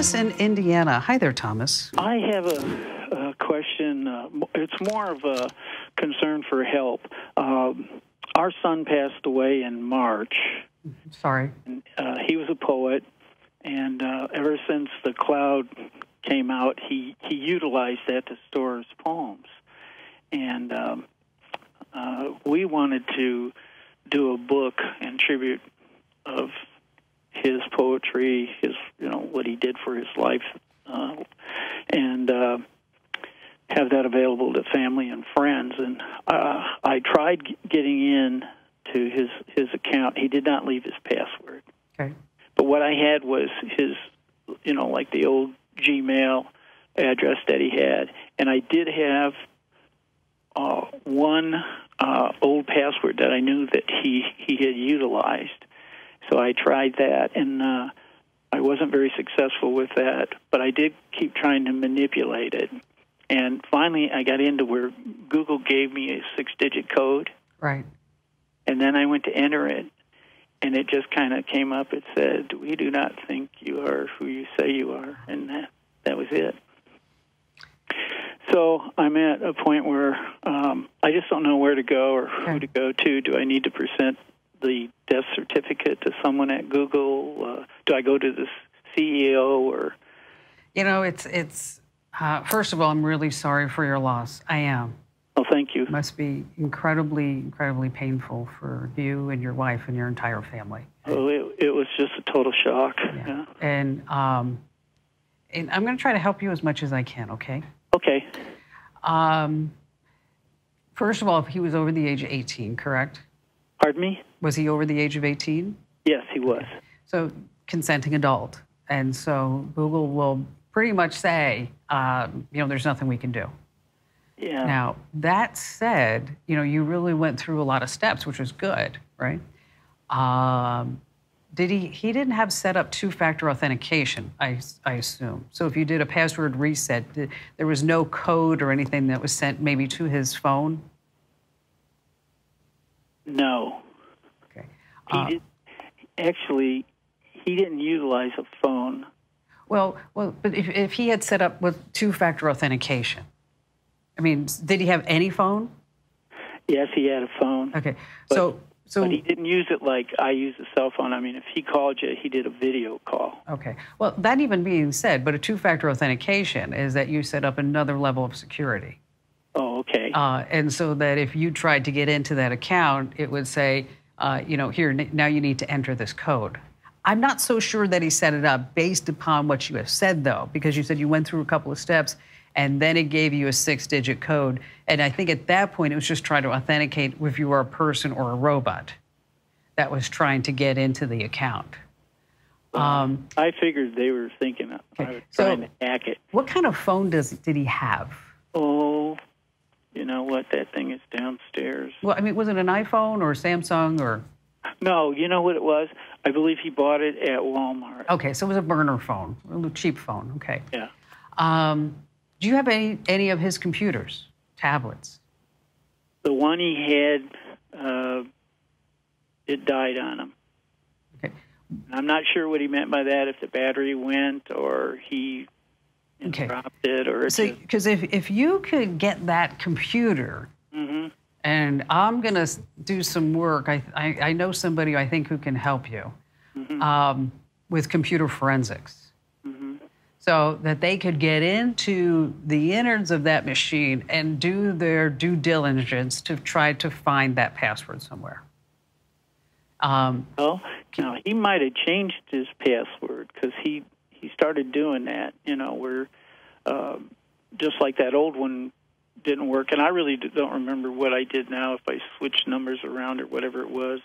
Thomas in Indiana. Hi there, Thomas. I have a question. It's more of a concern for help. Our son passed away in March. Sorry. He was a poet, and ever since The Cloud came out, he utilized that to store his poems. And we wanted to do a book in tribute of his poetry, his what he did for his life, and have that available to family and friends. And I tried getting in to his account. He did not leave his password. Okay. But what I had was his, like the old Gmail address that he had, and I did have one old password that I knew that he had utilized. So I tried that, and I wasn't very successful with that, but I did keep trying to manipulate it. And finally, I got into where Google gave me a 6-digit code. Right. And then I went to enter it, and it just kind of came up. It said, "We do not think you are who you say you are," and that was it. So I'm at a point where I just don't know where to go or who to go to. Do I need to present the death certificate to someone at Google? Do I go to the CEO or? It's first of all, I'm really sorry for your loss. I am. Oh, thank you. It must be incredibly, incredibly painful for you and your wife and your entire family. Oh, it was just a total shock. Yeah. And I'm going to try to help you as much as I can, okay? Okay. First of all, he was over the age of 18, correct? Pardon me? Was he over the age of 18? Yes, he was. Okay. So, consenting adult. And so Google will pretty much say, there's nothing we can do. Yeah. Now, that said, you really went through a lot of steps, which was good, right? He didn't have set up two-factor authentication, I assume. So if you did a password reset, there was no code or anything that was sent maybe to his phone? No. Okay. He didn't utilize a phone. Well, but if he had set up with two-factor authentication, I mean, did he have any phone? Yes, he had a phone. Okay. But he didn't use it like I use a cell phone. I mean, if he called you, he did a video call. Okay. Well, that even being said, but a two-factor authentication is that you set up another level of security. Oh, okay. And so that if you tried to get into that account, it would say, here, now you need to enter this code. I'm not so sure that he set it up based upon what you have said, though, because you said you went through a couple of steps, and then it gave you a 6-digit code. And I think at that point, it was just trying to authenticate if you were a person or a robot that was trying to get into the account. I figured they were thinking I was trying to hack it. What kind of phone did he have? Oh, you know what? That thing is downstairs. Well, I mean, was it an iPhone or Samsung or? No, you know what it was? I believe he bought it at Walmart. Okay, so it was a burner phone, a little cheap phone. Okay. Yeah. Do you have any of his computers, tablets? The one he had, it died on him. Okay. I'm not sure what he meant by that, if the battery went or he dropped it or... So, because if you could get that computer, and I'm going to do some work, I know somebody I think who can help you with computer forensics. So that they could get into the innards of that machine and do their due diligence to try to find that password somewhere. Well, he might have changed his password because he started doing that, where just like that old one didn't work. And I really don't remember what I did now, if I switched numbers around or whatever it was,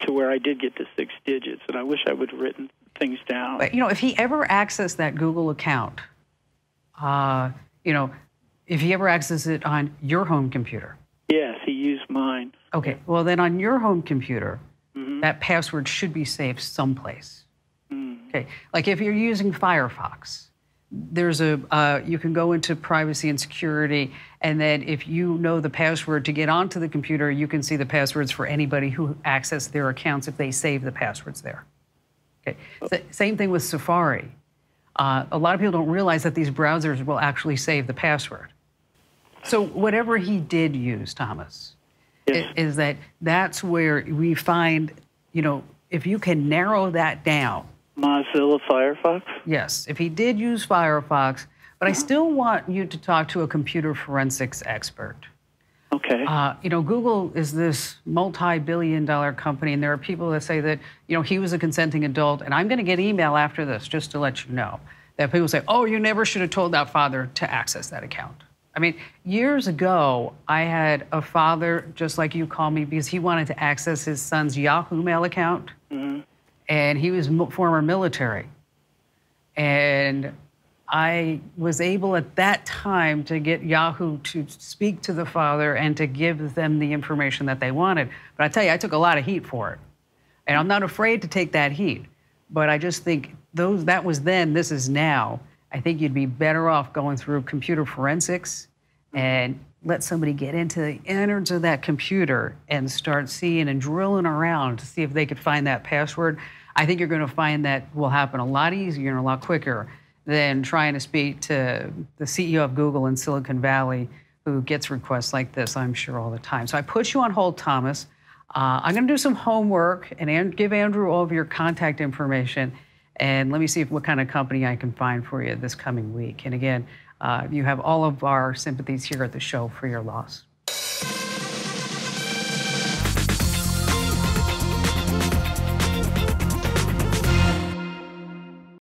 to where I did get the 6 digits. And I wish I would have written things down. But, if he ever accessed that Google account, if he ever accessed it on your home computer. Yes, he used mine. Okay, well, then on your home computer, that password should be saved someplace. Okay, like if you're using Firefox, there's you can go into privacy and security, and then if you know the password to get onto the computer, you can see the passwords for anybody who accessed their accounts if they save the passwords there. Okay. Same thing with Safari. A lot of people don't realize that these browsers will actually save the password. So whatever he did use, Thomas, Yes. is that's where we find, you know, if you can narrow that down. Mozilla Firefox? Yes, if he did use Firefox, but I still want you to talk to a computer forensics expert. Okay. You know, Google is this multi-billion-dollar company, and there are people that say that, you know, he was a consenting adult, and I'm going to get email after this just to let you know that people say, oh, you never should have told that father to access that account. I mean, years ago, I had a father, just like you call me, because he wanted to access his son's Yahoo Mail account, and he was former military. And I was able at that time to get Yahoo to speak to the father and to give them the information that they wanted. But I tell you, I took a lot of heat for it. And I'm not afraid to take that heat. But I just think that was then, this is now. I think you'd be better off going through computer forensics and let somebody get into the innards of that computer and start seeing and drilling around to see if they could find that password. I think you're going to find that will happen a lot easier and a lot quicker than trying to speak to the CEO of Google in Silicon Valley, who gets requests like this, I'm sure, all the time. So I put you on hold, Thomas. I'm going to do some homework and give Andrew all of your contact information. And let me see what kind of company I can find for you this coming week. And again, you have all of our sympathies here at the show for your loss.